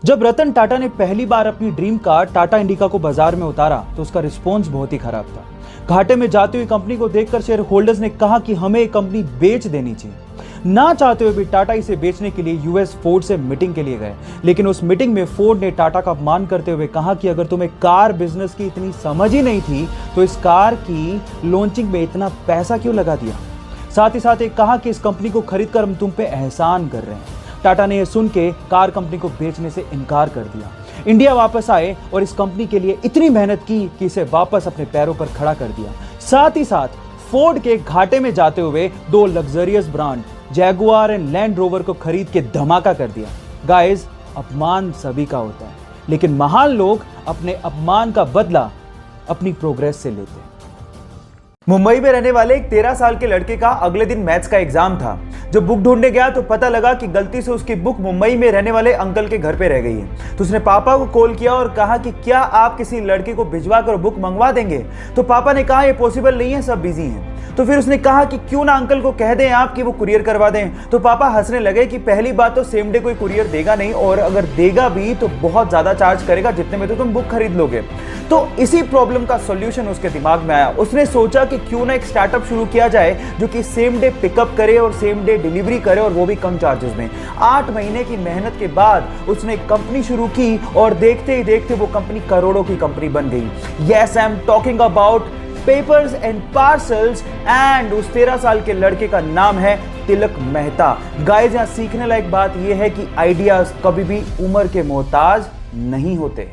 जब रतन टाटा ने पहली बार अपनी ड्रीम कार टाटा इंडिका को बाजार में उतारा तो उसका रिस्पॉन्स बहुत ही खराब था। घाटे में जाती हुई कंपनी को देखकर शेयर होल्डर्स ने कहा कि हमें ये कंपनी बेच देनी चाहिए। ना चाहते हुए भी टाटा इसे बेचने के लिए यूएस फोर्ड से मीटिंग के लिए गए, लेकिन उस मीटिंग में फोर्ड ने टाटा का अपमान करते हुए कहा कि अगर तुम्हें कार बिजनेस की इतनी समझ ही नहीं थी तो इस कार की लॉन्चिंग में इतना पैसा क्यों लगा दिया। साथ ही साथ एक कहा कि इस कंपनी को खरीदकर हम तुम पे एहसान कर रहे हैं। टाटा ने यह सुन के कार कंपनी को बेचने से इनकार कर दिया। इंडिया वापस आए और इस कंपनी के लिए इतनी मेहनत की कि इसे वापस अपने पैरों पर खड़ा कर दिया। साथ ही साथ फोर्ड के घाटे में जाते हुए दो luxurious brand Jaguar and land rover को खरीद के धमाका कर दिया। गाइस, अपमान सभी का होता है, लेकिन महान लोग अपने अपमान का बदला अपनी प्रोग्रेस से लेते हैं। मुंबई में रहने वाले एक 13 साल के लड़के का अगले दिन मैथ्स का एग्जाम था। जब बुक ढूंढने गया तो पता लगा कि गलती से उसकी बुक मुंबई में रहने वाले अंकल के घर पे रह गई है। तो उसने पापा को कॉल किया और कहा कि क्या आप किसी लड़के को भिजवा कर बुक मंगवा देंगे। तो पापा ने कहा ये पॉसिबल नहीं है, सब बिजी हैं। तो फिर उसने कहा कि क्यों ना अंकल को कह दें आप कि वो कुरियर करवा दें। तो पापा हंसने लगे कि पहली बात तो सेम डे कोई कुरियर देगा नहीं, और अगर देगा भी तो बहुत ज्यादा चार्ज करेगा जितने में तो तुम बुक खरीद लोगे। तो इसी प्रॉब्लम का सॉल्यूशन उसके दिमाग में आया। उसने सोचा कि क्यों ना एक स्टार्टअप शुरू किया जाए जो कि सेम डे पिकअप करे और सेम डे डिलीवरी करे, और वो भी कम चार्जेस में। 8 महीने की मेहनत के बाद उसने एक कंपनी शुरू की और देखते ही देखते वो कंपनी करोड़ों की कंपनी बन गई। Yes, I am talking about papers and parcels, and उस 13 साल के लड़के का नाम है तिलक मेहता। गाइस, यहां सीखने लायक बात यह है कि आइडियाज कभी भी उम्र के मोहताज नहीं होते।